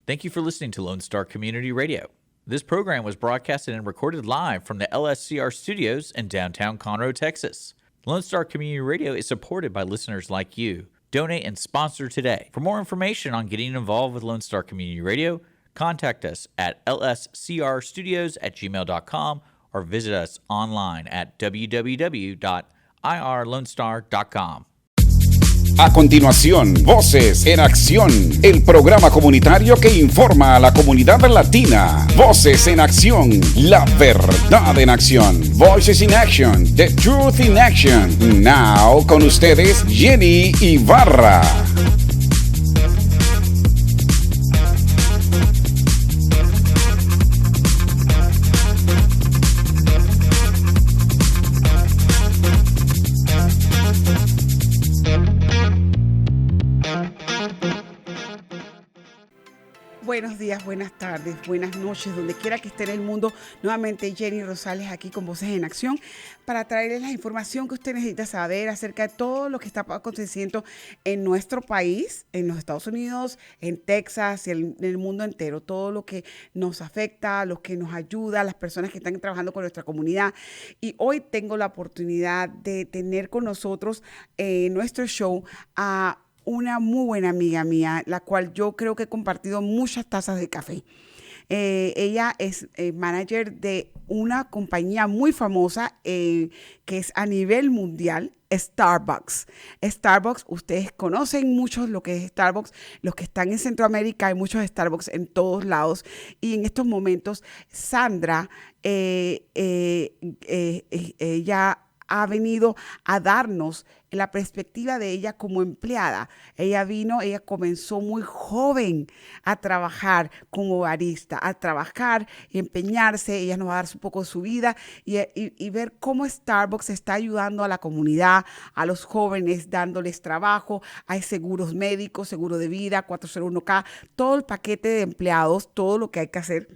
Thank you for listening to Lone Star Community Radio. This program was broadcasted and recorded live from the LSCR studios in downtown Conroe, Texas. Lone Star Community Radio is supported by listeners like you. Donate and sponsor today. For more information on getting involved with Lone Star Community Radio, contact us at lscrstudios@gmail.com or visit us online at www.irlonestar.com. A continuación, Voces en Acción, el programa comunitario que informa a la comunidad latina. Voces en Acción, la verdad en acción. Voices in Action, the truth in action. Now, con ustedes, Jenny Ibarra. Buenos días, buenas tardes, buenas noches, donde quiera que esté en el mundo. Nuevamente Jenny Rosales aquí con Voces en Acción para traerles la información que usted necesita saber acerca de todo lo que está aconteciendo en nuestro país, en los Estados Unidos, en Texas y en el mundo entero. Todo lo que nos afecta, lo que nos ayuda, las personas que están trabajando con nuestra comunidad. Y hoy tengo la oportunidad de tener con nosotros en nuestro show a una muy buena amiga mía, la cual yo creo que he compartido muchas tazas de café. Ella es manager de una compañía muy famosa que es a nivel mundial, Starbucks. Starbucks, ustedes conocen muchos lo que es Starbucks, los que están en Centroamérica, hay muchos Starbucks en todos lados. Y en estos momentos, Sandra, ella ha venido a darnos la perspectiva de ella como empleada. Ella comenzó muy joven a trabajar como barista, a trabajar y empeñarse. Ella nos va a dar un poco de su vida y ver cómo Starbucks está ayudando a la comunidad, a los jóvenes, dándoles trabajo. Hay seguros médicos, seguro de vida, 401k, todo el paquete de empleados, todo lo que hay que hacer.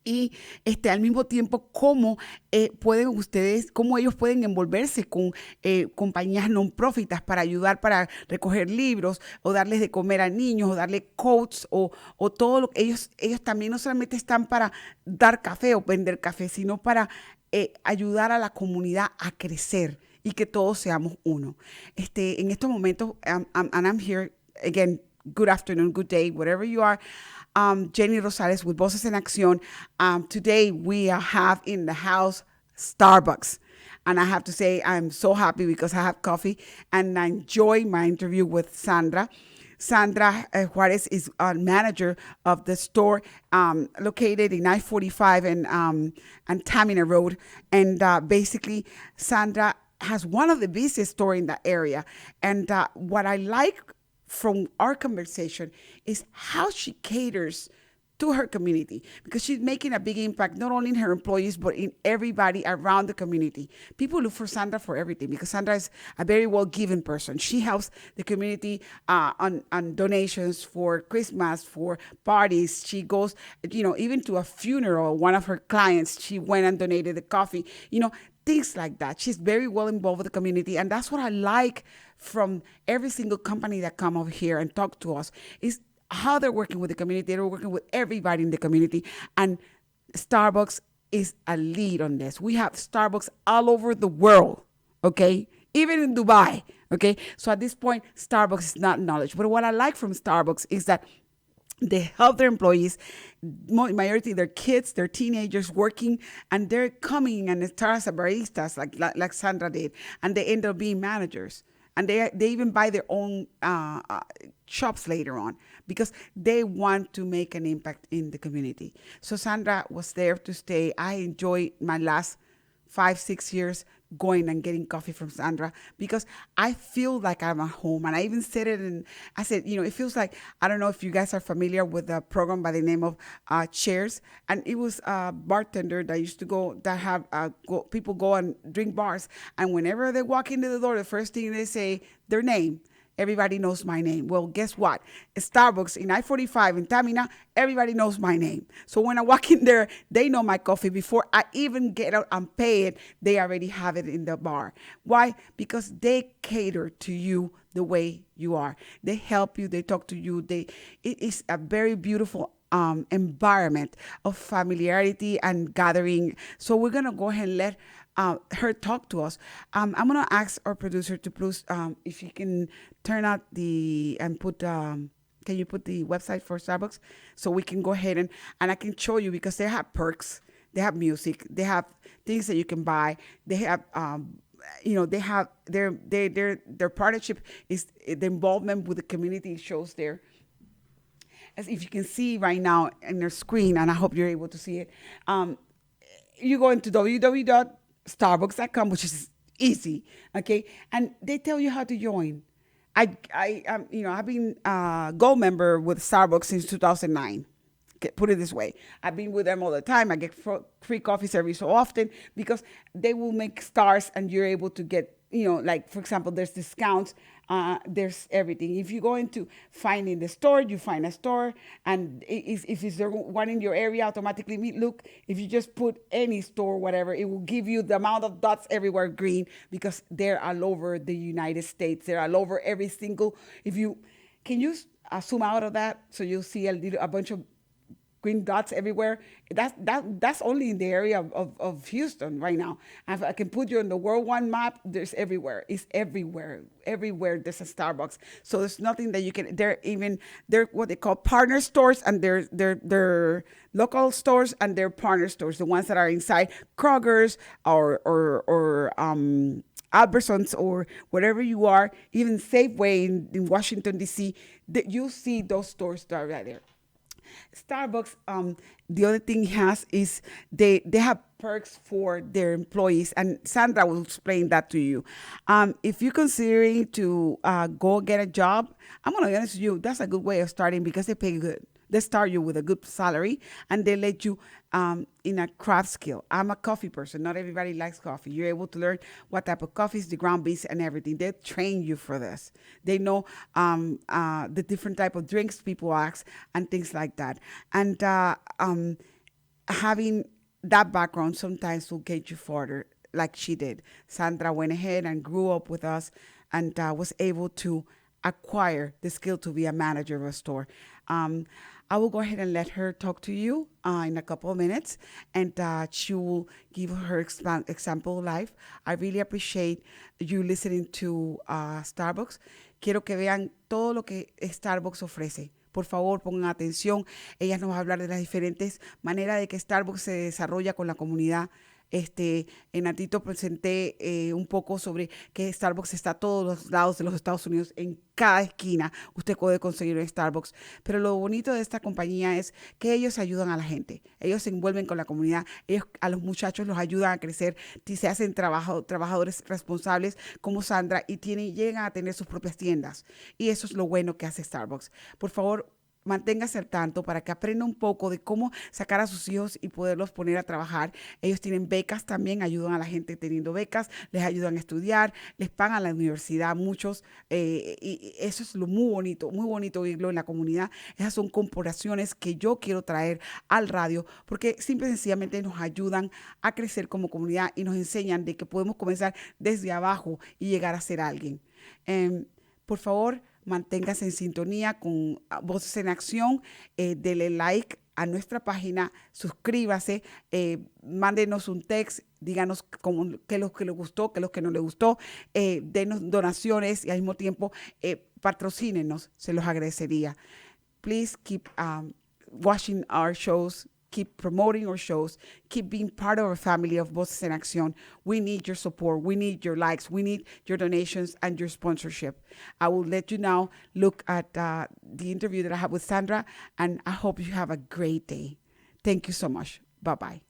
Y al mismo tiempo, cómo ellos pueden envolverse con compañías non-profitas para ayudar, para recoger libros o darles de comer a niños o darle coats o todo lo que ellos también no solamente están para dar café o vender café, sino para ayudar a la comunidad a crecer y que todos seamos uno. En estos momentos, and I'm here again, good afternoon, good day, whatever you are. Jenny Rosales with Voces en Acción. Today we have in the house Starbucks. And I have to say I'm so happy because I have coffee and I enjoy my interview with Sandra. Sandra Juarez is a manager of the store located in I-45 and Tamina Road. And basically, Sandra has one of the busiest stores in that area. And what I like from our conversation is how she caters to her community, because she's making a big impact not only in her employees but in everybody around the community. People look for Sandra for everything because Sandra is a very well-given person. She helps the community on donations for Christmas, for parties. She goes, even to a funeral. One of her clients, she went and donated the coffee. Things like that. She's very well involved with the community, and that's what I like from every single company that come over here and talk to us, is how they're working with the community. They're working with everybody in the community, and Starbucks is a lead on this. We have Starbucks all over the world, okay? Even in Dubai, okay? So at this point, Starbucks is not knowledge. But what I like from Starbucks is that they help their employees, majority their kids, their teenagers working, and they're coming and start as baristas like Sandra did, and they end up being managers. And they even buy their own shops later on because they want to make an impact in the community. So Sandra was there to stay. I enjoyed my last 5-6 years going and getting coffee from Sandra because I feel like I'm at home. And I even said it, and I said, it feels like, I don't know if you guys are familiar with a program by the name of Chairs. And it was a bartender that used to go, that have people go and drink bars. And whenever they walk into the door, the first thing they say, their name. everybody knows my name. Well, guess what? Starbucks in I-45 in Tamina, everybody knows my name. So when I walk in there, they know my coffee. Before I even get out and pay it, they already have it in the bar. Why? Because they cater to you the way you are. They help you. They talk to you. It is a very beautiful environment of familiarity and gathering. So we're going to go ahead and let her talk to us. I'm going to ask our producer to please, if he can turn out and put, can you put the website for Starbucks so we can go ahead and I can show you, because they have perks, they have music, they have things that you can buy, they have, they have their partnership is the involvement with the community shows there. As if you can see right now in their screen, and I hope you're able to see it, you go into www.starbucks.com, which is easy, okay? And they tell you how to join. I've been a Gold member with Starbucks since 2009. Put it this way, I've been with them all the time. I get free coffees every so often because they will make stars, and you're able to get, like, for example, there's discounts. There's everything. If you go into finding the store, you find a store, and if it's the one in your area, automatically look. If you just put any store, whatever, it will give you the amount of dots everywhere green, because they're all over the United States. They're all over every single. Can you zoom out of that so you'll see a bunch of green dots everywhere? That's only in the area of Houston right now. If I can put you on the worldwide map, there's everywhere. It's everywhere. Everywhere there's a Starbucks. So there's nothing that you can. They're what they call partner stores, and they're local stores, and they're partner stores. The ones that are inside Kroger's or Albertsons or wherever you are, even Safeway in Washington D.C. You see those stores that are right there. Starbucks, the other thing has is they have perks for their employees, and Sandra will explain that to you. If you're considering to go get a job, I'm going to be honest with you, that's a good way of starting, because they pay good. They start you with a good salary, and they let you in a craft skill. I'm a coffee person. Not everybody likes coffee. You're able to learn what type of coffees, the ground beans, and everything. They train you for this. They know the different type of drinks people ask and things like that. And having that background sometimes will get you further, like she did. Sandra went ahead and grew up with us and was able to acquire the skill to be a manager of a store. I will go ahead and let her talk to you in a couple of minutes, and she will give her example live. I really appreciate you listening to Starbucks. Quiero que vean todo lo que Starbucks ofrece. Por favor, pongan atención. Ella nos va a hablar de las diferentes maneras de que Starbucks se desarrolla con la comunidad. En Natito presenté un poco sobre que Starbucks está a todos los lados de los Estados Unidos. En cada esquina usted puede conseguir un Starbucks. Pero lo bonito de esta compañía es que ellos ayudan a la gente. Ellos se envuelven con la comunidad. Ellos a los muchachos los ayudan a crecer. Se hacen trabajadores responsables como Sandra y llegan a tener sus propias tiendas. Y eso es lo bueno que hace Starbucks. Por favor, manténgase al tanto para que aprenda un poco de cómo sacar a sus hijos y poderlos poner a trabajar. Ellos tienen becas también, ayudan a la gente teniendo becas, les ayudan a estudiar, les pagan la universidad, muchos, y eso es lo muy bonito oírlo en la comunidad. Esas son corporaciones que yo quiero traer al radio, porque simple y sencillamente nos ayudan a crecer como comunidad y nos enseñan de que podemos comenzar desde abajo y llegar a ser alguien. Por favor, manténgase en sintonía con Voces en Acción, dele like a nuestra página, suscríbase, mándenos un text, díganos qué es lo que le gustó, qué es lo que no le gustó, denos donaciones y al mismo tiempo patrocínenos, se los agradecería. Please keep watching our shows. Keep promoting our shows. Keep being part of our family of Voces en Acción. We need your support. We need your likes. We need your donations and your sponsorship. I will let you now look at the interview that I have with Sandra, and I hope you have a great day. Thank you so much. Bye-bye.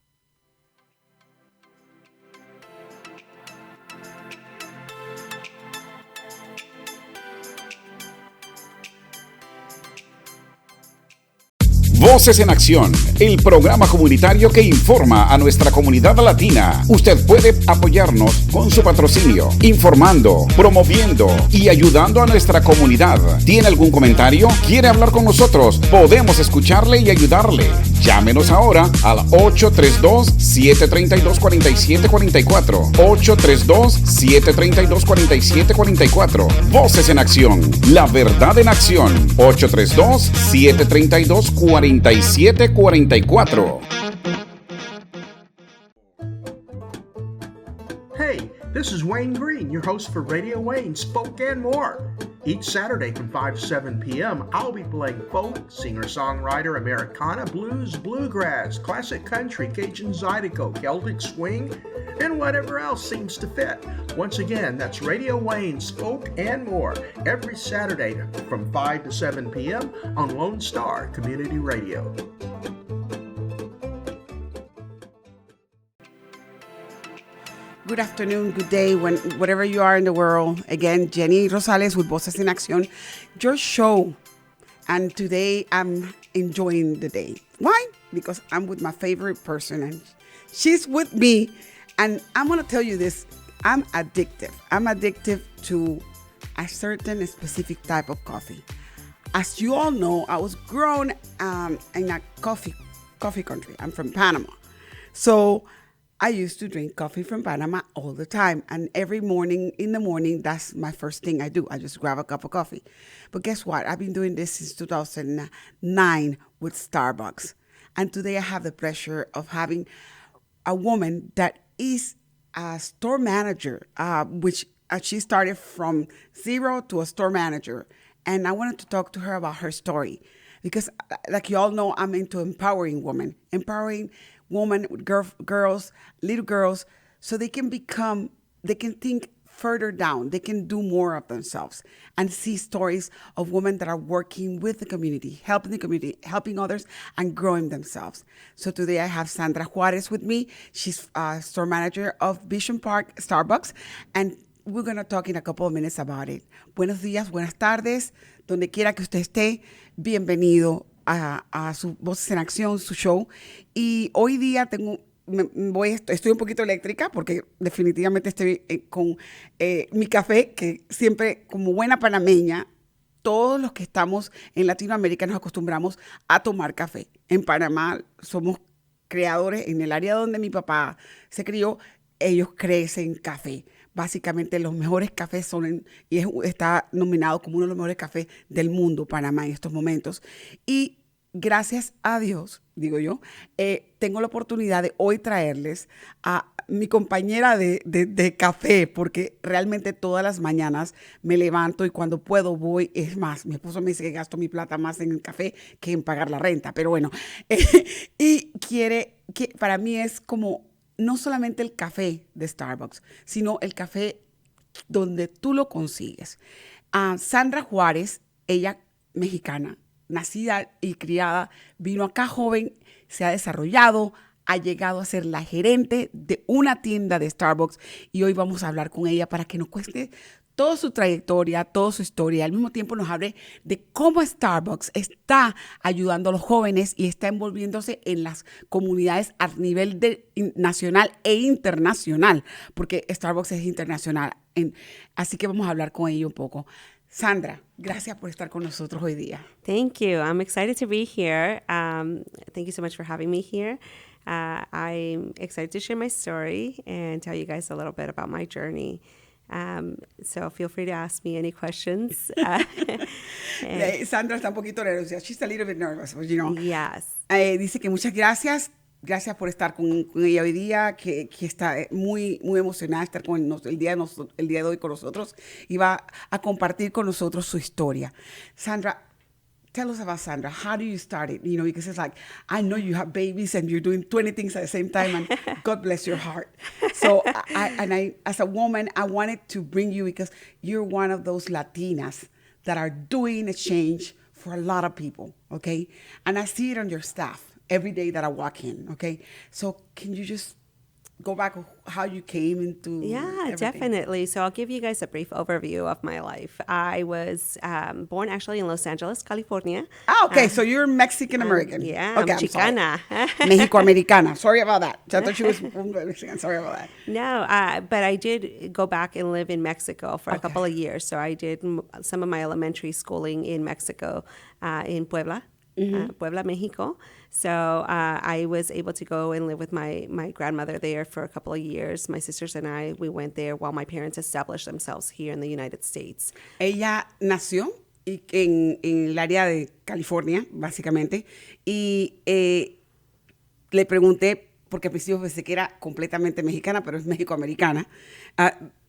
Voces en Acción, el programa comunitario que informa a nuestra comunidad latina. Usted puede apoyarnos con su patrocinio, informando, promoviendo y ayudando a nuestra comunidad. ¿Tiene algún comentario? ¿Quiere hablar con nosotros? Podemos escucharle y ayudarle. Llámenos ahora al 832-732-4744. 832-732-4744. Voces en Acción, la verdad en acción. 832-732-4744. Hey, this is Wayne Green, your host for Radio Wayne, Spoke and More. Each Saturday from 5 to 7 p.m., I'll be playing folk, singer-songwriter, Americana, blues, bluegrass, classic country, Cajun Zydeco, Celtic swing, and whatever else seems to fit. Once again, that's Radio Wayne, Spoke and More, every Saturday from 5 to 7 p.m. on Lone Star Community Radio. Good afternoon, good day, whatever you are in the world. Again, Jenny Rosales with Voces in Acción, your show. And today I'm enjoying the day. Why? Because I'm with my favorite person and she's with me. And I'm going to tell you this, I'm addictive. I'm addictive to a certain specific type of coffee. As you all know, I was grown in a coffee country. I'm from Panama. So I used to drink coffee from Panama all the time. And every morning, in the morning, that's my first thing I do. I just grab a cup of coffee. But guess what? I've been doing this since 2009 with Starbucks. And today I have the pleasure of having a woman that is a store manager, which she started from zero to a store manager. And I wanted to talk to her about her story. Because like you all know, I'm into empowering women with girls, little girls, so they can think further down. They can do more of themselves and see stories of women that are working with the community, helping others and growing themselves. So today I have Sandra Juarez with me. She's store manager of Vision Park Starbucks, and we're going to talk in a couple of minutes about it. Buenos días, buenas tardes, donde quiera que usted esté, bienvenido a su Voces en Acción, su show. Y hoy día estoy un poquito eléctrica porque definitivamente estoy con mi café, que siempre, como buena panameña, todos los que estamos en Latinoamérica nos acostumbramos a tomar café. En Panamá somos creadores, en el área donde mi papá se crió, ellos crecen café. Básicamente los mejores cafés está nominado como uno de los mejores cafés del mundo, Panamá, en estos momentos. Y gracias a Dios, digo yo, tengo la oportunidad de hoy traerles a mi compañera de café, porque realmente todas las mañanas me levanto y cuando puedo voy. Es más, mi esposo me dice que gasto mi plata más en el café que en pagar la renta, pero bueno. Y para mí es como no solamente el café de Starbucks, sino el café donde tú lo consigues. Sandra Juarez, ella mexicana, nacida y criada, vino acá joven, se ha desarrollado, ha llegado a ser la gerente de una tienda de Starbucks y hoy vamos a hablar con ella para que nos cueste toda su trayectoria, toda su historia. Al mismo tiempo nos hable de cómo Starbucks está ayudando a los jóvenes y está envolviéndose en las comunidades a nivel nacional e internacional, porque Starbucks es internacional. Así que vamos a hablar con ella un poco. Sandra, gracias por estar con nosotros hoy día. Thank you. I'm excited to be here. Thank you so much for having me here. I'm excited to share my story and tell you guys a little bit about my journey. So feel free to ask me any questions. Sandra está un poquito nerviosa. She's a little bit nervous, you know. Yes. Dice que muchas gracias. Gracias por estar con ella hoy día, que está muy, muy emocionada de estar el día de hoy con nosotros y va a compartir con nosotros su historia. Sandra, tell us about Sandra. How do you start it? You know, because it's like, I know you have babies and you're doing 20 things at the same time, and God bless your heart. So, I, as a woman, I wanted to bring you because you're one of those Latinas that are doing a change for a lot of people, okay? And I see it on your staff every day that I walk in, okay? So can you just go back how you came into Yeah, everything. definitely. So I'll give you guys a brief overview of my life. I was born actually in Los Angeles, California. Okay, so you're Mexican-American. Yeah, okay, I'm sorry. Chicana. Mexico-Americana. Sorry about that. I thought she was Mexican. Sorry about that. No, but I did go back and live in Mexico for a couple of years. So I did some of my elementary schooling in Mexico, in Puebla, Puebla, Mexico. So I was able to go and live with my grandmother there for a couple of years. My sisters and I, we went there while my parents established themselves here in the United States. Ella nació en el área de California, básicamente, y le pregunté, porque al principio pensé que era completamente mexicana, pero es mexicoamericana.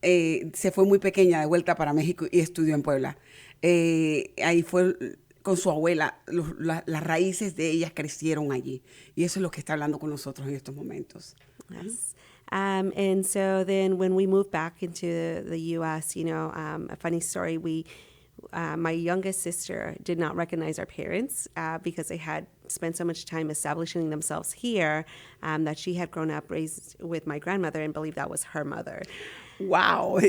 Se fue muy pequeña de vuelta para México y estudió en Puebla. Ahí fue con su abuela, las raíces de ellas crecieron allí. Y eso es lo que está hablando con nosotros en estos momentos. Yes. And so then when we moved back into the U.S., a funny story, my youngest sister did not recognize our parents because they had spent so much time establishing themselves here that she had grown up raised with my grandmother and believed that was her mother. Wow,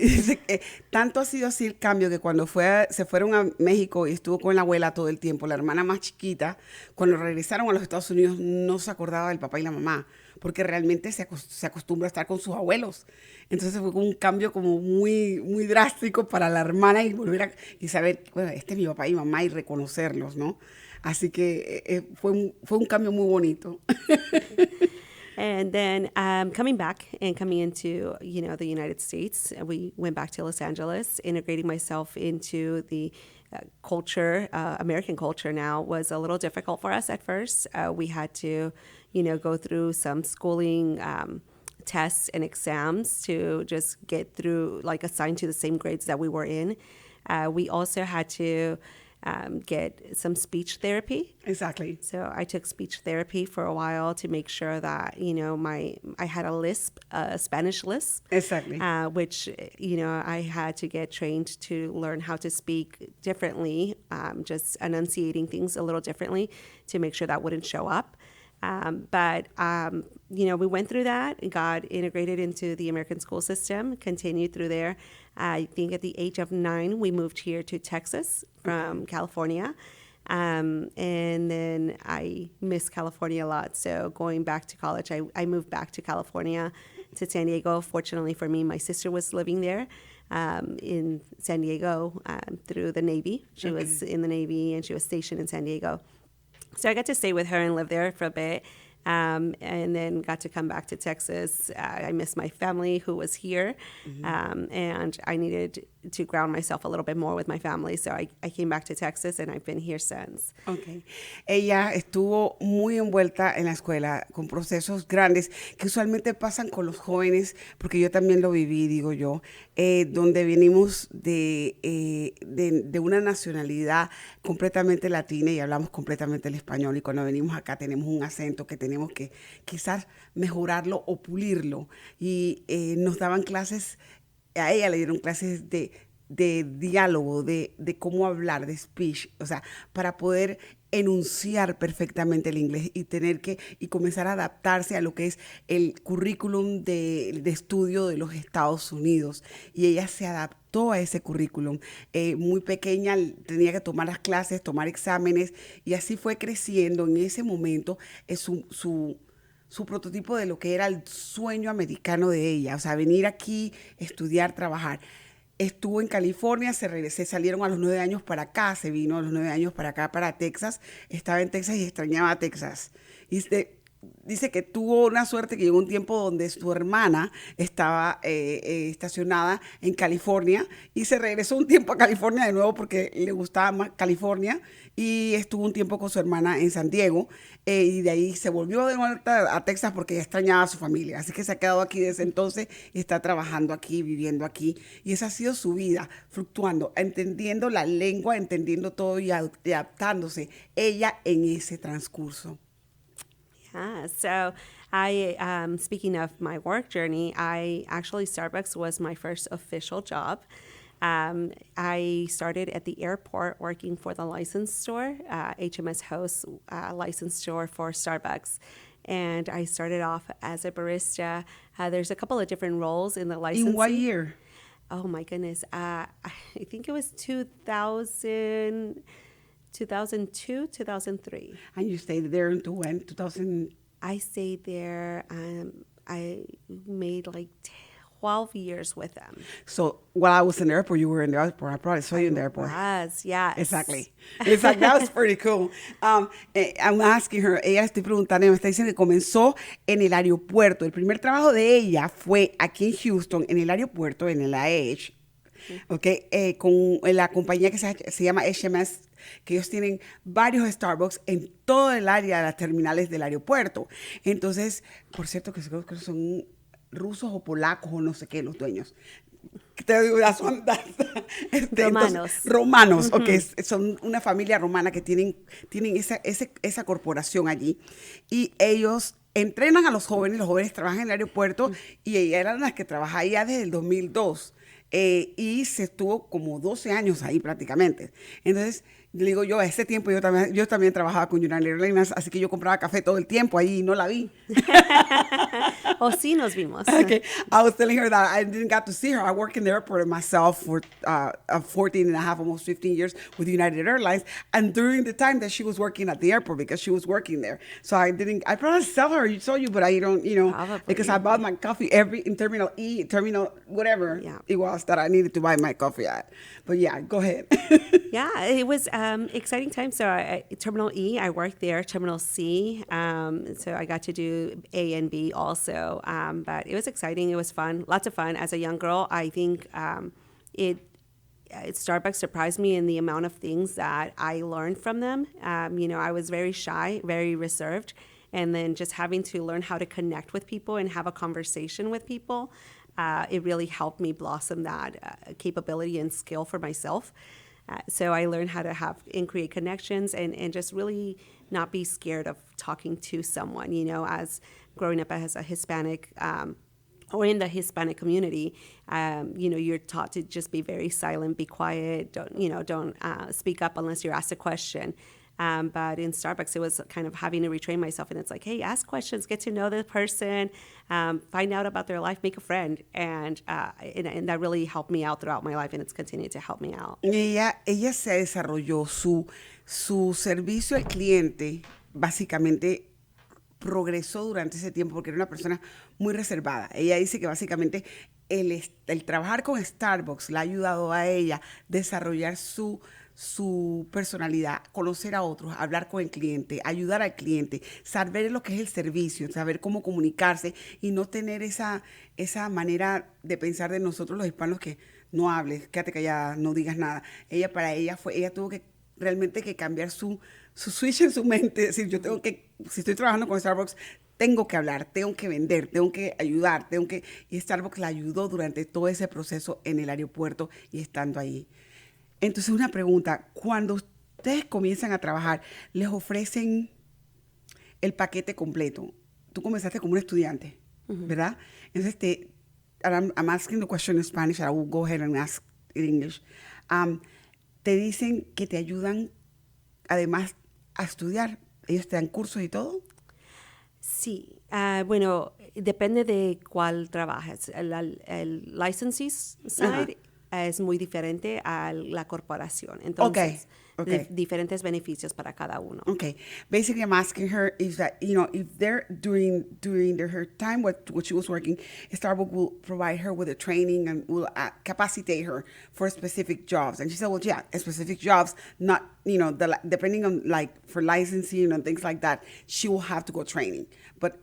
tanto ha sido así el cambio que cuando se fueron a México y estuvo con la abuela todo el tiempo, la hermana más chiquita, cuando regresaron a los Estados Unidos no se acordaba del papá y la mamá, porque realmente se acostumbra a estar con sus abuelos. Entonces fue como un cambio como muy, muy drástico para la hermana y volver y saber, bueno, este es mi papá y mamá y reconocerlos, ¿no? Así que fue un cambio muy bonito. And then coming back and coming into, the United States, we went back to Los Angeles. Integrating myself into the culture, American culture now, was a little difficult for us at first. We had to, go through some schooling tests and exams to just get through, assigned to the same grades that we were in. We also had to get some speech therapy. Exactly. So I took speech therapy for a while to make sure that, I had a lisp, a Spanish lisp. Exactly. Which, I had to get trained to learn how to speak differently, just enunciating things a little differently to make sure that wouldn't show up. But we went through that and got integrated into the American school system, continued through there. I think at the age of 9, we moved here to Texas from California. And then I miss California a lot. So going back to college, I moved back to California, to San Diego. Fortunately for me, my sister was living there in San Diego through the Navy. She was in the Navy and she was stationed in San Diego. So I got to stay with her and live there for a bit, and then got to come back to Texas. I miss my family who was here, and I needed to ground myself a little bit more with my family. So I came back to Texas, and I've been here since. Okay. Ella estuvo muy envuelta en la escuela con procesos grandes que usualmente pasan con los jóvenes, porque yo también lo viví, digo yo, donde venimos de una nacionalidad completamente latina y hablamos completamente el español, y cuando venimos acá tenemos un acento que tenemos que quizás mejorarlo o pulirlo, y nos daban clases. A ella le dieron clases de diálogo, de cómo hablar, de speech, o sea, para poder enunciar perfectamente el inglés y comenzar a adaptarse a lo que es el currículum de estudio de los Estados Unidos. Y ella se adaptó a ese currículum. Muy pequeña tenía que tomar las clases, tomar exámenes, y así fue creciendo. En ese momento su prototipo de lo que era el sueño americano de ella, o sea, venir aquí, estudiar, trabajar. Estuvo en California, se salieron a los 9 años para acá, se vino a los 9 años para acá, para Texas. Estaba en Texas y extrañaba a Texas. Y dice que tuvo una suerte que llegó un tiempo donde su hermana estaba estacionada en California y se regresó un tiempo a California de nuevo porque le gustaba más California, y estuvo un tiempo con su hermana en San Diego, y de ahí se volvió de vuelta a Texas porque extrañaba a su familia. Así que se ha quedado aquí desde entonces y está trabajando aquí, viviendo aquí, y esa ha sido su vida, fluctuando, entendiendo la lengua, entendiendo todo y adaptándose ella en ese transcurso. Yeah, so speaking of my work journey, Starbucks was my first official job. I started at the airport working for the license store, HMS Host license store for Starbucks. And I started off as a barista. There's a couple of different roles in the licensing. In what year? Oh my goodness. I think it was 2002, 2003. And you stayed there until when? 2000? I stayed there. I made like 12 years with them. So while I was in the airport, you were in the airport. I probably saw you in the airport. Yes, yes. Exactly. That was pretty cool. I'm asking her, ella estoy preguntando, me está diciendo que comenzó en el aeropuerto. El primer trabajo de ella fue aquí en Houston, en el aeropuerto, en el AH, okay, con la compañía que se llama HMS, que ellos tienen varios Starbucks en todo el área de las terminales del aeropuerto. Entonces, por cierto, que creo que son rusos o polacos o no sé qué, los dueños. Te digo, son romanos. Romanos, ok, son una familia romana que tienen esa corporación allí. Y ellos entrenan a los jóvenes trabajan en el aeropuerto y ellas eran las que trabajaban allá desde el 2002. Y se estuvo como 12 años ahí prácticamente. Entonces, le digo yo, a ese tiempo yo también trabajaba con United Airlines, así que yo compraba café todo el tiempo ahí y no la vi. O sí nos vimos. Okay. I was telling her that I didn't get to see her. I worked in the airport myself for 14 and a half, almost 15 years with United Airlines. And during the time that she was working at the airport, because she was working there. So I probably saw her, but I don't, Probably. because I bought my coffee in Terminal E, Terminal whatever it was that I needed to buy my coffee at. But yeah, go ahead. Yeah, it was exciting time. So Terminal E, I worked there. Terminal C, so I got to do A and B also. But it was exciting. It was fun. Lots of fun. As a young girl, I think Starbucks surprised me in the amount of things that I learned from them. I was very shy, very reserved. And then just having to learn how to connect with people and have a conversation with people, it really helped me blossom that capability and skill for myself. So I learned how to have and create connections and just really not be scared of talking to someone, as growing up as a Hispanic or in the Hispanic community, you're taught to just be very silent, be quiet, don't speak up unless you're asked a question. But in Starbucks, it was kind of having to retrain myself. And it's like, hey, ask questions, get to know the person, find out about their life, make a friend. And that really helped me out throughout my life, and it's continued to help me out. Ella se desarrolló su servicio al cliente, básicamente progresó durante ese tiempo porque era una persona muy reservada. Ella dice que básicamente el trabajar con Starbucks le ha ayudado a ella desarrollar su personalidad, conocer a otros, hablar con el cliente, ayudar al cliente, saber lo que es el servicio, saber cómo comunicarse y no tener esa manera de pensar de nosotros los hispanos que no hables, quédate callada, no digas nada. Ella tuvo que realmente que cambiar su switch en su mente, es decir, si estoy trabajando con Starbucks, tengo que hablar, tengo que vender, tengo que ayudar, y Starbucks la ayudó durante todo ese proceso en el aeropuerto y estando ahí. Entonces, una pregunta, cuando ustedes comienzan a trabajar, ¿les ofrecen el paquete completo? Tú comenzaste como un estudiante, ¿verdad? Entonces, I'm asking the question in Spanish, I will go ahead and ask in English. Te dicen que te ayudan, además, a estudiar. ¿Ellos te dan cursos y todo? Sí. Bueno, depende de cuál trabajas. El licensee side es muy diferente a la corporación. Entonces, diferentes beneficios para cada uno. Okay. Basically, I'm asking her if they're during her time what she was working, Starbucks will provide her with a training and will capacitate her for specific jobs. And she said, well, yeah, specific jobs, not, depending on for licensing and things like that, she will have to go training. But,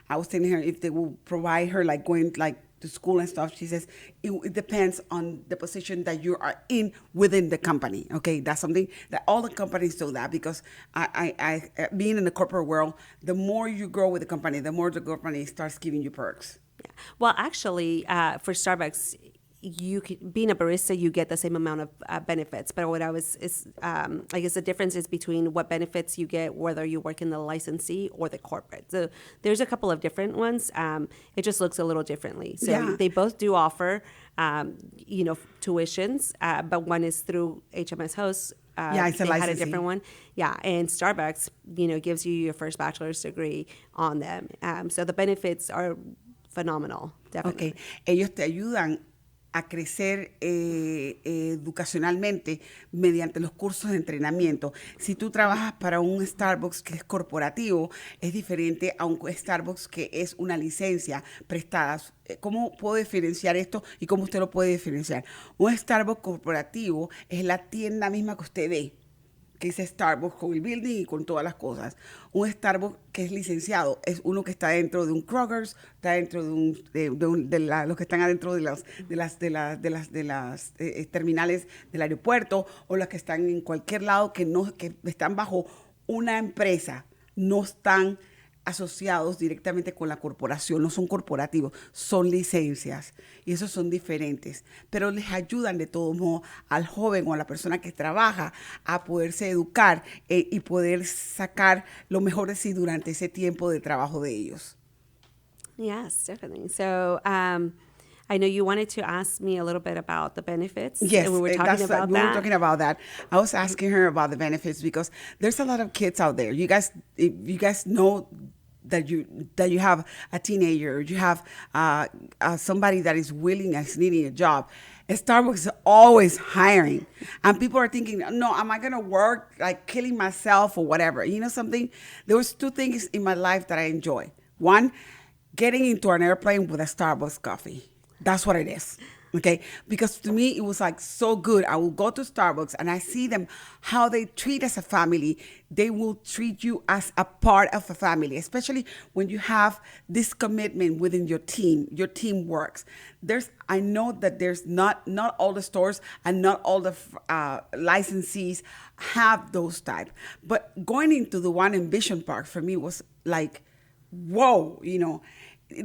I was telling her if they will provide her going to school and stuff, she says it depends on the position that you are in within the company. Okay, that's something that all the companies do that, because I being in the corporate world, the more you grow with the company, the more the company starts giving you perks. Yeah. Well, actually, for Starbucks, being a barista, you get the same amount of benefits. But what I guess the difference is between what benefits you get whether you work in the licensee or the corporate. So there's a couple of different ones. It just looks a little differently. So they both do offer, tuitions, but one is through HMS Host Yeah, it's a they had a licensing. different one. Yeah, and Starbucks, gives you your first bachelor's degree on them. So the benefits are phenomenal, definitely. Okay, ellos te ayudan a crecer educacionalmente mediante los cursos de entrenamiento. Si tú trabajas para un Starbucks que es corporativo, es diferente a un Starbucks que es una licencia prestada. ¿Cómo puedo diferenciar esto y cómo usted lo puede diferenciar? Un Starbucks corporativo es la tienda misma que usted ve, que dice Starbucks con el building y con todas las cosas. Un Starbucks que es licenciado es uno que está dentro de un Kroger's, está dentro de los que están adentro de las terminales del aeropuerto, o los que están en cualquier lado que están bajo una empresa, no están asociados directamente con la corporación, no son corporativos, son licencias, y esos son diferentes, pero les ayudan de todo modo al joven o a la persona que trabaja a poderse educar y poder sacar lo mejor de sí durante ese tiempo de trabajo de ellos. Yes, definitely. So, I know you wanted to ask me a little bit about the benefits. Yes, and we were talking about we that. were talking about that. I was asking her about the benefits because there's a lot of kids out there. You guys know that you have a teenager, you have somebody that is willing and is needing a job. Starbucks is always hiring, and people are thinking, no, am I gonna work like killing myself or whatever? You know something? There was two things in my life that I enjoy. One, getting into an airplane with a Starbucks coffee. That's what it is. Okay, because to me, it was like so good. I will go to Starbucks and I see them, how they treat as a family. They will treat you as a part of a family, especially when you have this commitment within your team. Your team works. I know that there's not all the stores and not all the licensees have those type. But going into the one in Vision Park for me was like, whoa,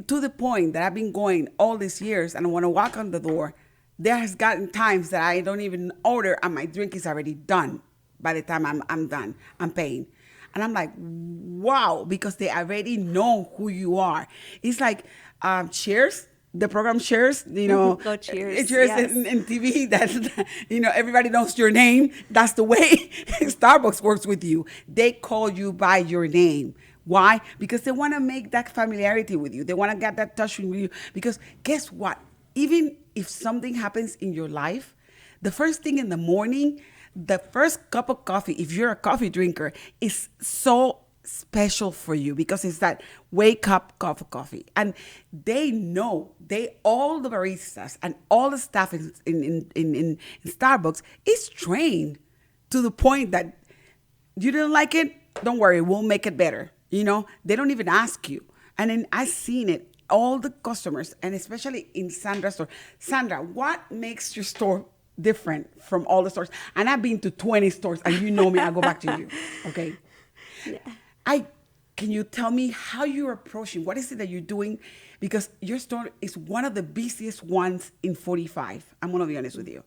to the point that I've been going all these years, and when I walk on the door, there has gotten times that I don't even order and my drink is already done by the time I'm done, I'm paying. And I'm like, wow, because they already know who you are. It's like Cheers, the program Cheers, Go Cheers. Cheers Yes. in TV, that, everybody knows your name. That's the way Starbucks works with you. They call you by your name. Why? Because they want to make that familiarity with you. They want to get that touch with you. Because guess what? Even if something happens in your life, the first thing in the morning, the first cup of coffee, if you're a coffee drinker, is so special for you because it's that wake up cup of coffee. And they know, all the baristas and all the staff in Starbucks is trained to the point that you didn't like it, don't worry, we'll make it better. They don't even ask you. And then I've seen it, all the customers, and especially in Sandra's store. Sandra, what makes your store different from all the stores? And I've been to 20 stores, and you know me, I go back to you, okay? Yeah. Can you tell me how you're approaching? What is it that you're doing? Because your store is one of the busiest ones in 45. I'm going to be honest with you.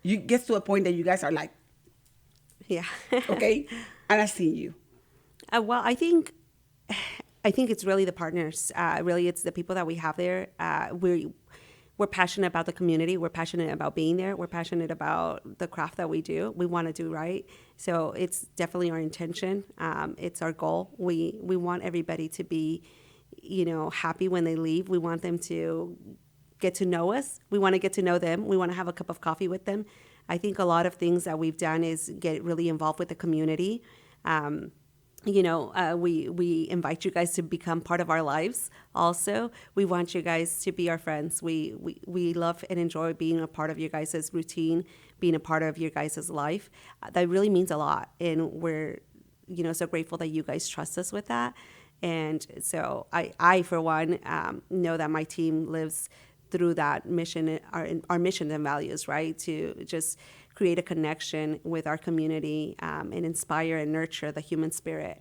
You get to a point that you guys are like, Yeah. okay? And I've seen you. Well, I think it's really the partners. Really, it's the people that we have there. We're passionate about the community. We're passionate about being there. We're passionate about the craft that we do. We want to do right. So it's definitely our intention. It's our goal. We want everybody to be, happy when they leave. We want them to get to know us. We want to get to know them. We want to have a cup of coffee with them. I think a lot of things that we've done is get really involved with the community. We invite you guys to become part of our lives also. We want you guys to be our friends. We love and enjoy being a part of your guys' routine, being a part of your guys' life. That really means a lot. And we're, so grateful that you guys trust us with that. And so I for one, know that my team lives through that mission, our mission and values, right? To just create a connection with our community and inspire and nurture the human spirit.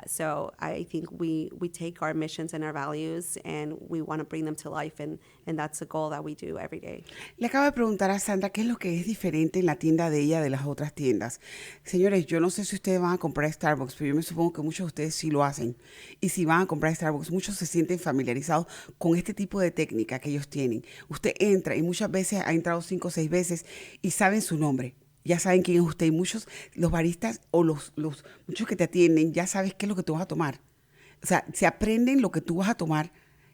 So I think we take our missions and our values and we want to bring them to life, and that's the goal that we do every day. Le acabo de preguntar a Sandra qué es lo que es diferente en la tienda de ella de las otras tiendas. Señores, yo no sé si ustedes van a comprar Starbucks, pero yo me supongo que muchos de ustedes sí lo hacen. Y si van a comprar Starbucks, muchos se sienten familiarizados con este tipo de técnica que ellos tienen. Usted entra y muchas veces ha entrado 5 o 6 veces y saben su nombre. ya saben quién es usted. Y muchos, los baristas o muchos que te atienden, ya sabes qué es lo que tú vas a tomar. O sea, se aprenden lo que tú vas a tomar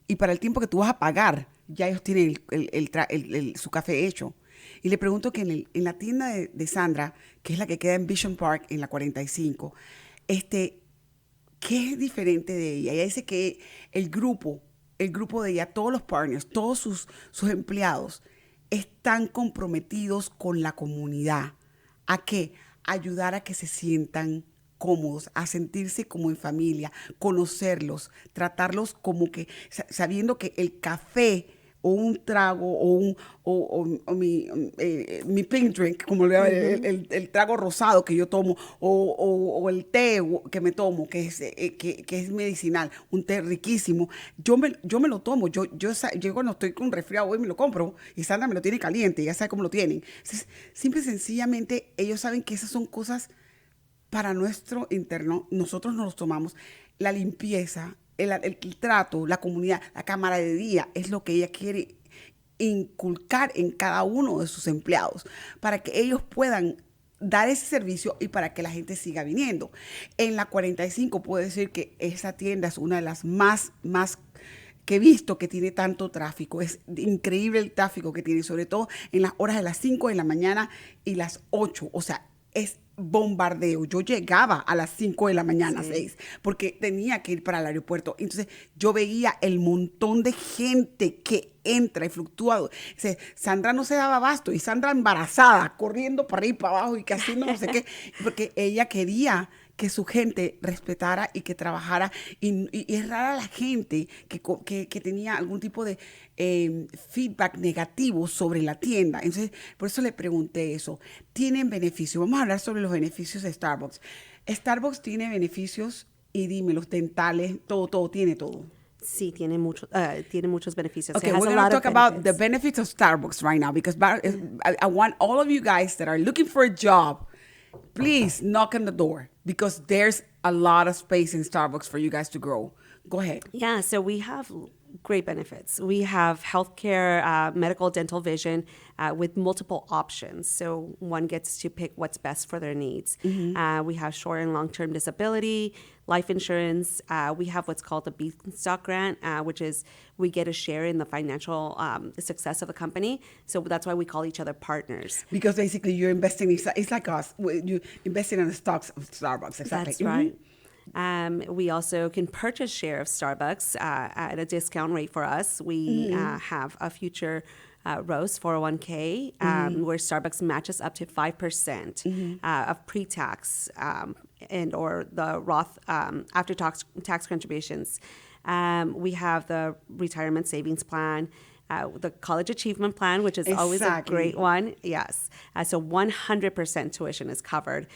y para el tiempo que tú vas a pagar, ya ellos tienen su café hecho. Y le pregunto que en la tienda de Sandra, que es la que queda en Vision Park, en la 45, ¿qué es diferente de ella? Ella dice que el grupo de ella, todos los partners, todos sus empleados, están comprometidos con la comunidad. ¿A qué? Ayudar a que se sientan cómodos, a sentirse como en familia, conocerlos, tratarlos como que, sabiendo que el café o un trago o mi pink drink, como le llaman, el trago rosado que yo tomo, o el té que me tomo, que es medicinal, un té riquísimo, yo me lo tomo. Yo cuando estoy con un resfriado hoy me lo compro y Sandra me lo tiene caliente, ya sabe cómo lo tienen. Entonces, simple y sencillamente ellos saben que esas son cosas para nuestro interno, nosotros nos los tomamos. La limpieza, el trato, la comunidad, la camaradería es lo que ella quiere inculcar en cada uno de sus empleados para que ellos puedan dar ese servicio y para que la gente siga viniendo. En la 45 puedo decir que esa tienda es una de las más que he visto que tiene tanto tráfico. Es increíble el tráfico que tiene, sobre todo en las horas de las 5 de la mañana y las 8. O sea, es bombardeo. Yo llegaba a las 5 de la mañana, 6, porque tenía que ir para el aeropuerto. Entonces yo veía el montón de gente que entra y fluctúa. Sandra no se daba abasto y Sandra embarazada, corriendo para arriba y para abajo y que haciendo no sé qué, porque ella quería que su gente respetara y que trabajara. Y es rara la gente que tenía algún tipo de feedback negativo sobre la tienda. Entonces, por eso le pregunté eso. ¿Tienen beneficios? Vamos a hablar sobre los beneficios de Starbucks. Starbucks tiene beneficios, y dime, los dentales, todo, tiene todo. Sí, tiene muchos beneficios. Okay, we're going to talk about the benefits of Starbucks right now because I want all of you guys that are looking for a job, please knock on the door because there's a lot of space in Starbucks for you guys to grow. Go ahead. Yeah, so we have great benefits. We have healthcare, medical, dental, vision with multiple options. So one gets to pick what's best for their needs. Mm-hmm. We have short and long-term disability, life insurance. We have what's called the Beanstalk Grant, which is we get a share in the financial success of the company. So that's why we call each other partners. Because basically you're investing, it's like us, you're investing in the stocks of Starbucks. Exactly. That's right. We also can purchase share of Starbucks at a discount rate for us. We have a future Rose 401k where Starbucks matches up to 5% of pre-tax and or the Roth after tax contributions. We have the retirement savings plan. The College Achievement Plan, which is always a great one. Yes. So 100% tuition is covered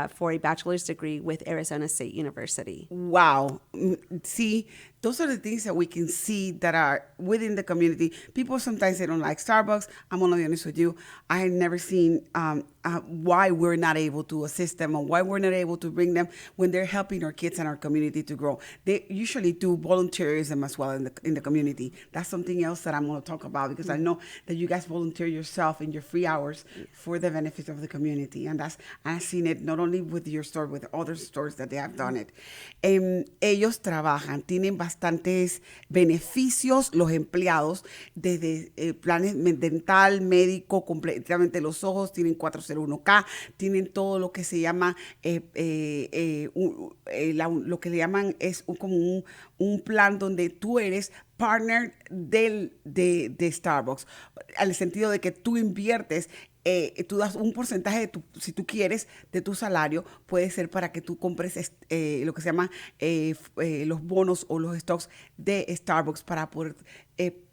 for a bachelor's degree with Arizona State University. Wow. See, those are the things that we can see that are within the community. People sometimes they don't like Starbucks. I'm going to be honest with you. I have never seen why we're not able to assist them or why we're not able to bring them when they're helping our kids and our community to grow. They usually do volunteerism as well in the community. That's something else that I'm going to talk about because I know that you guys volunteer yourself in your free hours for the benefit of the community. And I've seen it not only with your store, with other stores that they have done it. Ellos trabajan, tienen bastantes beneficios los empleados, desde planes dental, médico, completamente los ojos, tienen 401k, tienen todo lo que se llama, lo que le llaman es como un plan donde tú eres partner de Starbucks, al sentido de que tú inviertes, tú das un porcentaje si tú quieres, de tu salario, puede ser para que tú compres lo que se llama los bonos o los stocks de Starbucks para poder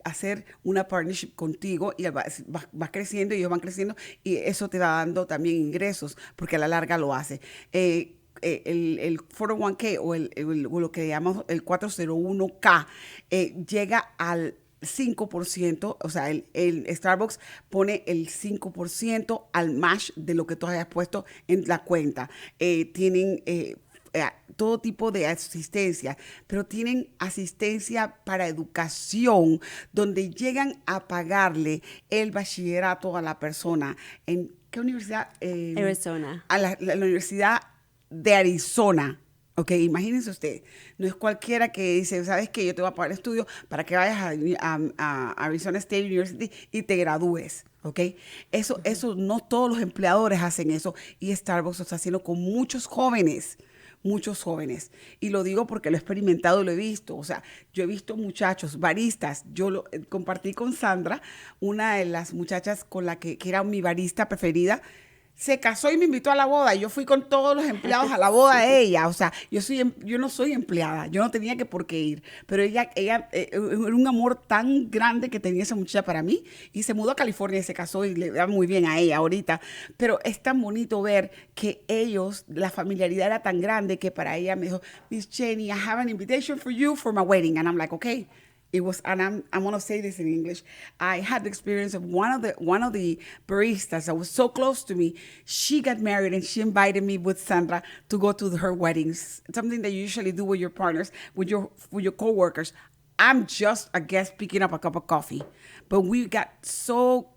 hacer una partnership contigo y vas creciendo y ellos van creciendo y eso te va dando también ingresos porque a la larga lo hace. El 401k o lo que llamamos el 401k llega al 5%, o sea, el Starbucks pone el 5% al match de lo que tú hayas puesto en la cuenta. Tienen todo tipo de asistencia, pero tienen asistencia para educación, donde llegan a pagarle el bachillerato a la persona en ¿qué universidad? Arizona. A la Universidad de Arizona. Ok, imagínense usted, no es cualquiera que dice, ¿sabes qué? Yo te voy a pagar el estudio para que vayas a Arizona State University y te gradúes, ¿ok? Eso no todos los empleadores hacen eso y Starbucks lo está haciendo con muchos jóvenes. Y lo digo porque lo he experimentado y lo he visto. O sea, yo he visto muchachos, baristas. Compartí con Sandra, una de las muchachas con la que era mi barista preferida. Se casó y me invitó a la boda. Yo fui con todos los empleados a la boda de ella. O sea, yo no soy empleada. Yo no tenía que por qué ir. Pero ella era un amor tan grande que tenía esa muchacha para mí. Y se mudó a California y se casó y le va muy bien a ella ahorita. Pero es tan bonito ver que la familiaridad era tan grande que para ella me dijo, Miss Jenny, I have an invitation for you for my wedding. And I'm like, okay. It was, and I'm going to say this in English. I had the experience of one of the baristas that was so close to me. She got married and she invited me with Sandra to go to her weddings. Something that you usually do with your partners, with your coworkers. I'm just a guest picking up a cup of coffee, but we got so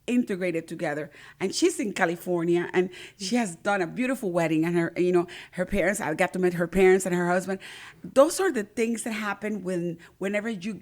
integrated together. And she's in California and she has done a beautiful wedding, and her parents, I got to meet her parents and her husband. Those are the things that happen whenever you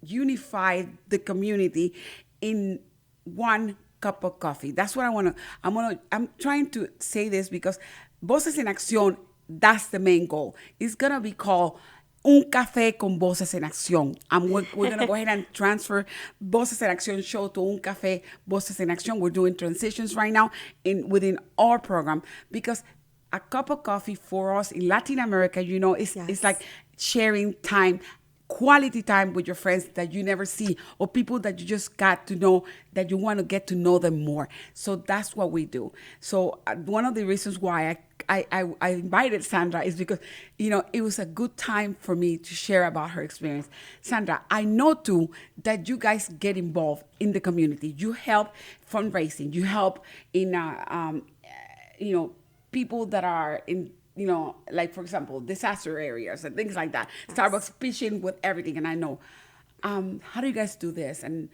unify the community in one cup of coffee. That's what I'm trying to say this because Voces en Acción, that's the main goal. It's going to be called Un Café con Voces en Acción. We're going to go ahead and transfer Voces en Acción show to Un Café Voces en Acción. We're doing transitions right now within our program because a cup of coffee for us in Latin America, it's like sharing time, quality time with your friends that you never see or people that you just got to know, that you want to get to know them more. So that's what we do. So one of the reasons why I invited Sandra is because, it was a good time for me to share about her experience. Sandra, I know too that you guys get involved in the community. You help fundraising. You help in, people that are in, like, for example, disaster areas and things like that. Yes. Starbucks pitching with everything. And I know, how do you guys do this? And,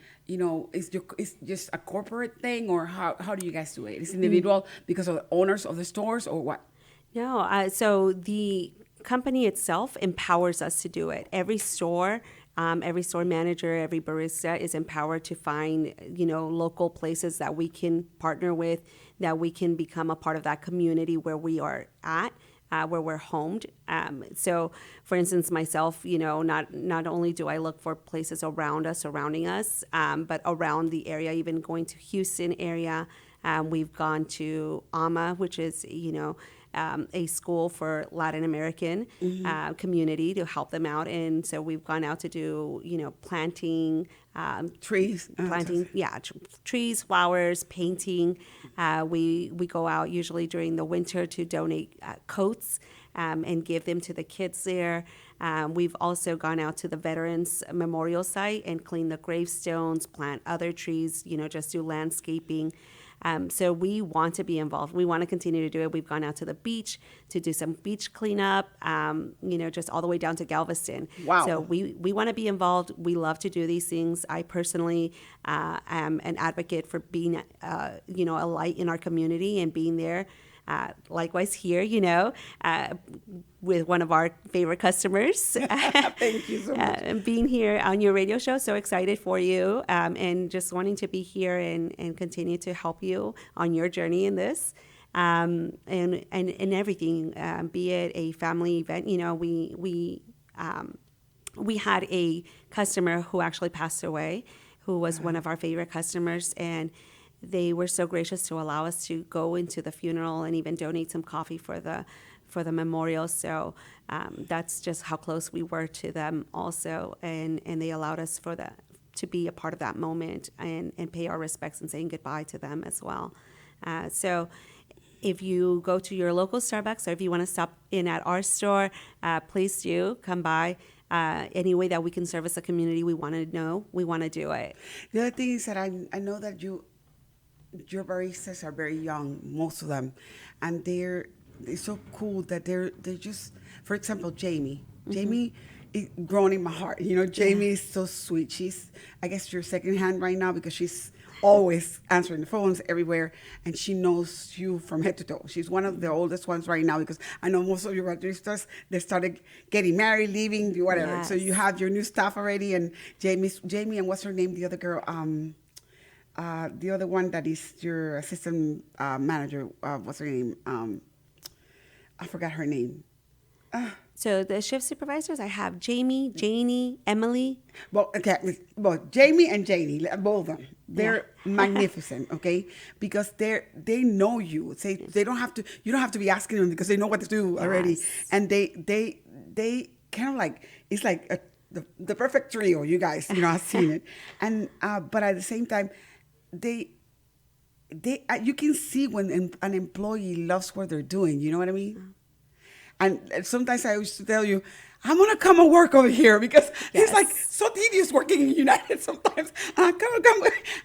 is just a corporate thing, or how do you guys do it? Is individual because of the owners of the stores, or what? No, so the company itself empowers us to do it. Every store manager, every barista is empowered to find, local places that we can partner with, that we can become a part of that community where we are at. Where we're homed. So, for instance, myself, not only do I look for places surrounding us, but around the area, even going to Houston area. We've gone to AMA, which is, a school for Latin American community to help them out. And so we've gone out to do, planting, trees, trees, flowers, painting. We go out usually during the winter to donate coats and give them to the kids there. We've also gone out to the Veterans Memorial Site and clean the gravestones, plant other trees, just do landscaping. So we want to be involved. We want to continue to do it. We've gone out to the beach to do some beach cleanup, just all the way down to Galveston. Wow. So we want to be involved. We love to do these things. I personally am an advocate for being, a light in our community and being there. Likewise here, with one of our favorite customers. Thank you so much. And being here on your radio show, so excited for you, and just wanting to be here and continue to help you on your journey in this, and everything, be it a family event. We had a customer who actually passed away, who was one of our favorite customers, and they were so gracious to allow us to go into the funeral and even donate some coffee for the memorial. So that's just how close we were to them also, and they allowed us to be a part of that moment and pay our respects and saying goodbye to them as well. So if you go to your local Starbucks, or if you want to stop in at our store, please do come by. Any way that we can service the community, we want to do it. The other thing is that I know that your baristas are very young, most of them, and they're so cool that they're just, for example, Jamie. Mm-hmm. Jamie is grown in my heart. Jamie is so sweet. She's, I guess, your second hand right now because she's always answering the phones everywhere, and she knows you from head to toe. She's one of the oldest ones right now, because I know most of your baristas, they started getting married, leaving, whatever. Yes. So you have your new staff already, and Jamie, and what's her name? The other girl, the other one that is your assistant manager. What's her name? I forgot her name. So the shift supervisors, I have Jamie, Janie, Emily. Well, okay, well, Jamie and Janie, both of them, they're Yeah. magnificent, okay? Because they know you. They don't have to. You don't have to be asking them, because they know what to do already, Yes. and they kind of like, it's like the perfect trio. You guys, I've seen it, and but at the same time, they you can see when an employee loves what they're doing. You know what I mean? And sometimes I used to tell you, I'm going to come and work over here, because it's like so tedious working in United sometimes. And I come.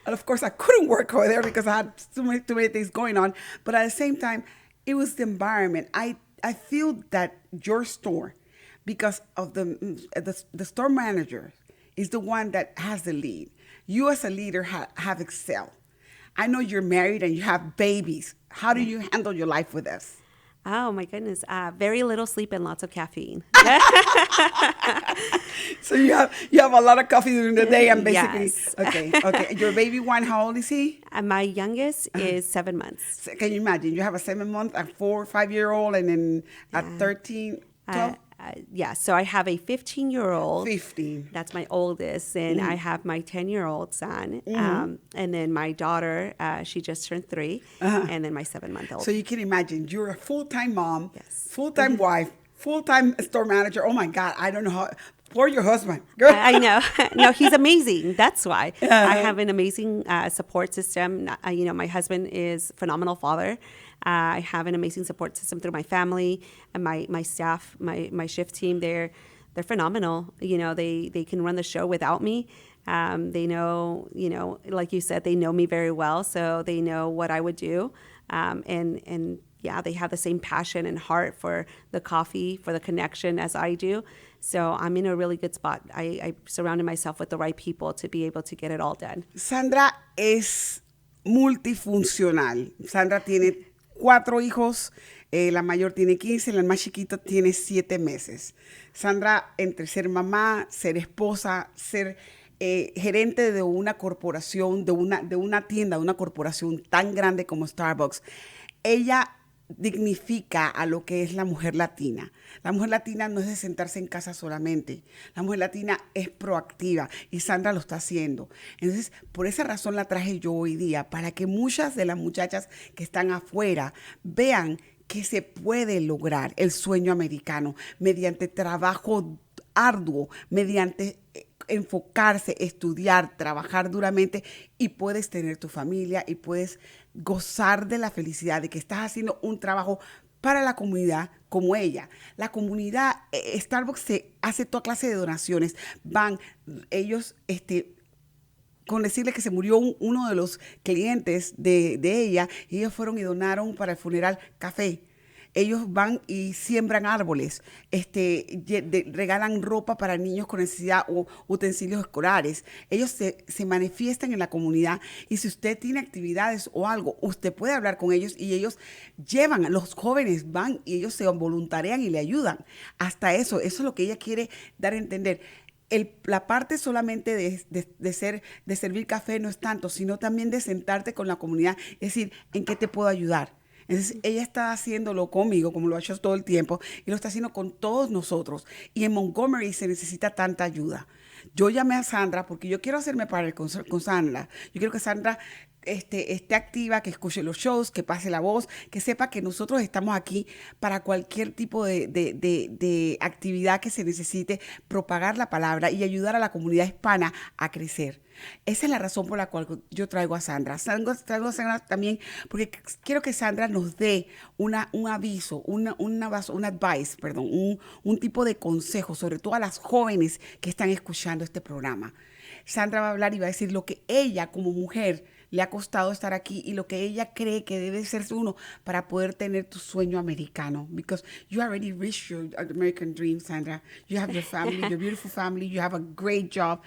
And of course, I couldn't work over there because I had too many things going on. But at the same time, it was the environment. I feel that your store, because of the store manager, is the one that has the lead. You as a leader have excelled. I know you're married and you have babies. How do you handle your life with us? Oh my goodness. Very little sleep and lots of caffeine. So you have a lot of coffee during the day, and basically, Yes. okay. Your baby one, how old is he? My youngest is 7 months. So can you imagine? You have a 7-month, a 4 or 5-year-old, and then a 13, 12, Yeah, so I have a 15-year-old. 15. That's my oldest, and I have my 10-year-old son, and then my daughter. She just turned 3, and then my 7-month-old. So you can imagine, you're a full-time mom, Yes. full-time wife, full-time store manager. Oh my God, I don't know how. Poor your husband. Girl. I know. No, he's amazing. That's why. I have an amazing support system. My husband is a phenomenal father. I have an amazing support system through my family and my staff, my shift team. They're phenomenal. They can run the show without me. They know, like you said, they know me very well, so they know what I would do. And yeah, they have the same passion and heart for the coffee, for the connection as I do. So I'm in a really good spot. I surrounded myself with the right people to be able to get it all done. Sandra es multifuncional. Sandra tiene 4 hijos, la mayor tiene 15, la más chiquita tiene 7 meses. Sandra, entre ser mamá, ser esposa, ser gerente de una corporación, de una tienda, de una corporación tan grande como Starbucks, ella dignifica a lo que es la mujer latina. La mujer latina no es de sentarse en casa solamente. La mujer latina es proactiva, y Sandra lo está haciendo. Entonces, por esa razón la traje yo hoy día, para que muchas de las muchachas que están afuera vean que se puede lograr el sueño americano mediante trabajo arduo, mediante enfocarse, estudiar, trabajar duramente, y puedes tener tu familia y puedes gozar de la felicidad de que estás haciendo un trabajo para la comunidad como ella. La comunidad, Starbucks se hace toda clase de donaciones. Van ellos, con decirle que se murió uno de los clientes de ella, y ellos fueron y donaron para el funeral café. Ellos van y siembran árboles, regalan ropa para niños con necesidad o utensilios escolares. Ellos se manifiestan en la comunidad, y si usted tiene actividades o algo, usted puede hablar con ellos, y ellos llevan, los jóvenes van y ellos se voluntarian y le ayudan. Hasta eso es lo que ella quiere dar a entender. La parte solamente de servir café no es tanto, sino también de sentarte con la comunidad, es decir, ¿en qué te puedo ayudar? Entonces, ella está haciéndolo conmigo, como lo ha hecho todo el tiempo, y lo está haciendo con todos nosotros. Y en Montgomery se necesita tanta ayuda. Yo llamé a Sandra porque yo quiero hacerme para con Sandra. Yo quiero que Sandra esté activa, que escuche los shows, que pase la voz, que sepa que nosotros estamos aquí para cualquier tipo de actividad que se necesite, propagar la palabra y ayudar a la comunidad hispana a crecer. Esa es la razón por la cual yo traigo a Sandra. Traigo a Sandra también porque quiero que Sandra nos dé un aviso, un tipo de consejo, sobre todo a las jóvenes que están escuchando este programa. Sandra va a hablar y va a decir lo que ella como mujer le ha costado estar aquí y lo que ella cree que debe ser uno para poder tener tu sueño americano. Because you already reached your American dream, Sandra. You have your family, your beautiful family. You have a great job.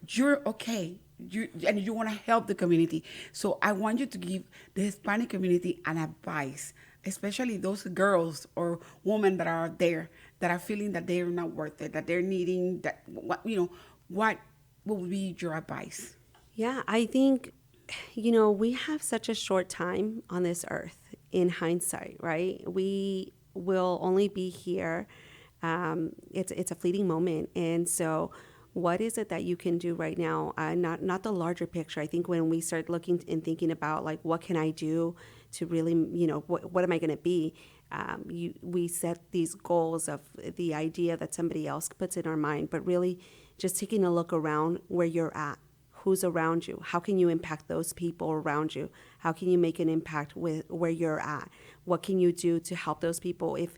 You're okay. you want to help the community. So I want you to give the Hispanic community an advice, especially those girls or women that are there that are feeling that they're not worth it, that they're needing that. What would be your advice? Yeah, I think, we have such a short time on this earth in hindsight, right? We will only be here. It's a fleeting moment. And so what is it that you can do right now? Not the larger picture. I think when we start looking and thinking about like, what can I do to really, what am I going to be? We set these goals of the idea that somebody else puts in our mind, but really just taking a look around where you're at. Who's around you? How can you impact those people around you? How can you make an impact with where you're at? What can you do to help those people? If,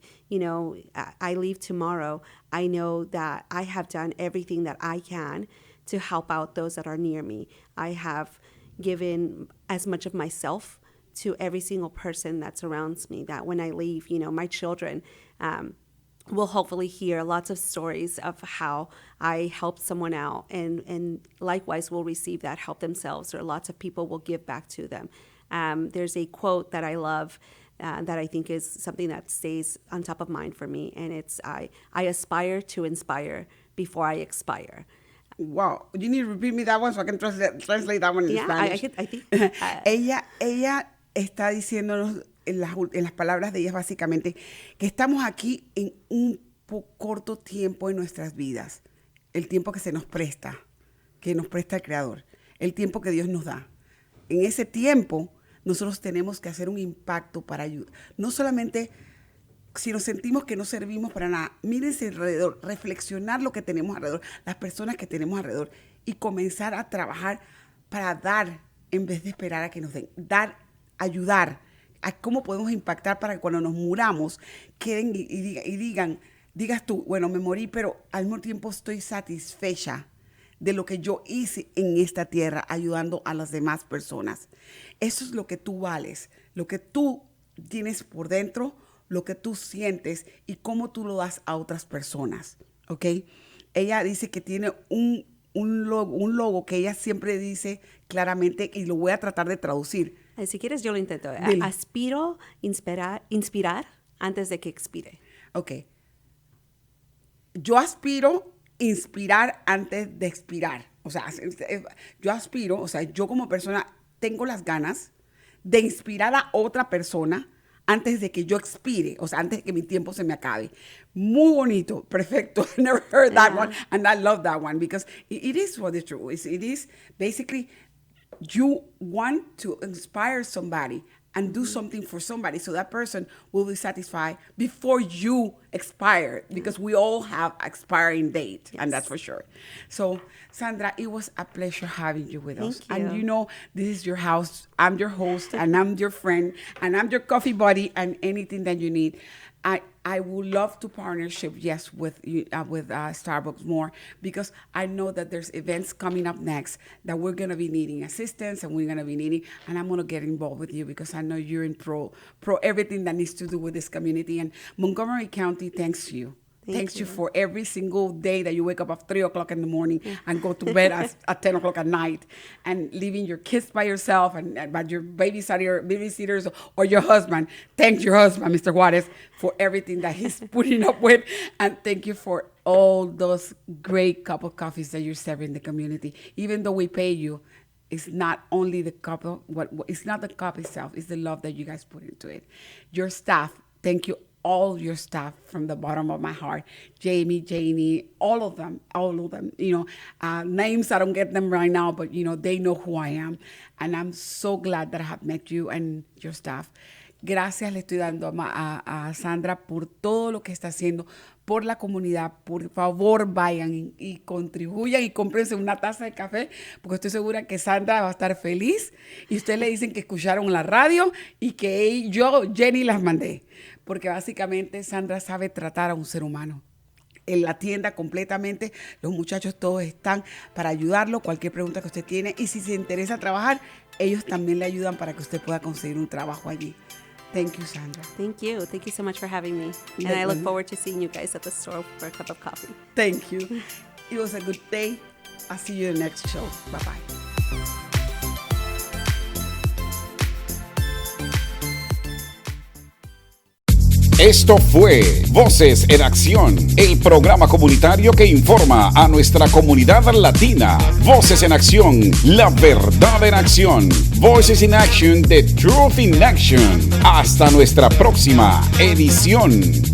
I leave tomorrow, I know that I have done everything that I can to help out those that are near me. I have given as much of myself to every single person that surrounds me, that when I leave, my children, we'll hopefully hear lots of stories of how I helped someone out, and likewise will receive that help themselves, or lots of people will give back to them. There's a quote that I love that I think is something that stays on top of mind for me, and it's, I aspire to inspire before I expire. Wow, you need to repeat me that one so I can translate that one in Spanish. I think. Ella está diciéndonos en las palabras de ella básicamente que estamos aquí en un corto tiempo en nuestras vidas, el tiempo que se nos presta, que nos presta el Creador, el tiempo que Dios nos da. En ese tiempo nosotros tenemos que hacer un impacto para ayudar, no solamente si nos sentimos que no servimos para nada, mírense alrededor, reflexionar lo que tenemos alrededor, las personas que tenemos alrededor, y comenzar a trabajar para dar en vez de esperar a que nos den, ayudar a cómo podemos impactar para que cuando nos muramos queden digas tú, bueno, me morí, pero al mismo tiempo estoy satisfecha de lo que yo hice en esta tierra ayudando a las demás personas. Eso es lo que tú vales, lo que tú tienes por dentro, lo que tú sientes y cómo tú lo das a otras personas, ¿ok? Ella dice que tiene un logo que ella siempre dice claramente, y lo voy a tratar de traducir. Si quieres, yo lo intento. Aspiro inspirar antes de que expire. Ok. Yo aspiro inspirar antes de expirar. O sea, yo aspiro, o sea, yo como persona tengo las ganas de inspirar a otra persona antes de que yo expire, o sea, antes de que mi tiempo se me acabe. Muy bonito, perfecto. I never heard that one, and I love that one, because it is what is true. It is basically you want to inspire somebody and do something for somebody so that person will be satisfied before you expire, because we all have expiring date, and that's for sure. So, Sandra, it was a pleasure having you with us. Thank you. And this is your house. I'm your host, and I'm your friend, and I'm your coffee buddy, and anything that you need. I would love to partnership, yes, with Starbucks more, because I know that there's events coming up next that we're going to be needing assistance, and we're going to be needing, and I'm going to get involved with you because I know you're in pro everything that needs to do with this community. And Montgomery County thanks you. Thanks you for every single day that you wake up at 3 o'clock in the morning and go to bed at 10 o'clock at night, and leaving your kids by yourself and by your babysitters or your husband. Thank your husband, Mr. Juarez, for everything that he's putting up with. And thank you for all those great cup of coffees that you're serving the community. Even though we pay you, it's not only the cup it's not the cup itself, it's the love that you guys put into it. Your staff, thank you. All your staff from the bottom of my heart, Jamie, Janie, all of them, names, I don't get them right now, but they know who I am. And I'm so glad that I have met you and your staff. Gracias le estoy dando a Sandra por todo lo que está haciendo por la comunidad. Por favor, vayan y contribuyan y cómprense una taza de café, porque estoy segura que Sandra va a estar feliz. Y ustedes le dicen que escucharon la radio y que yo, Jenny, las mandé. Porque básicamente Sandra sabe tratar a un ser humano. En la tienda completamente, los muchachos todos están para ayudarlo, cualquier pregunta que usted tiene. Y si se interesa trabajar, ellos también le ayudan para que usted pueda conseguir un trabajo allí. Thank you, Sandra. Thank you. Thank you so much for having me. And I look forward to seeing you guys at the store for a cup of coffee. Thank you. It was a good day. I'll see you in the next show. Bye-bye. Esto fue Voces en Acción, el programa comunitario que informa a nuestra comunidad latina. Voces en Acción, la verdad en acción. Voices in Action, the truth in action. Hasta nuestra próxima edición.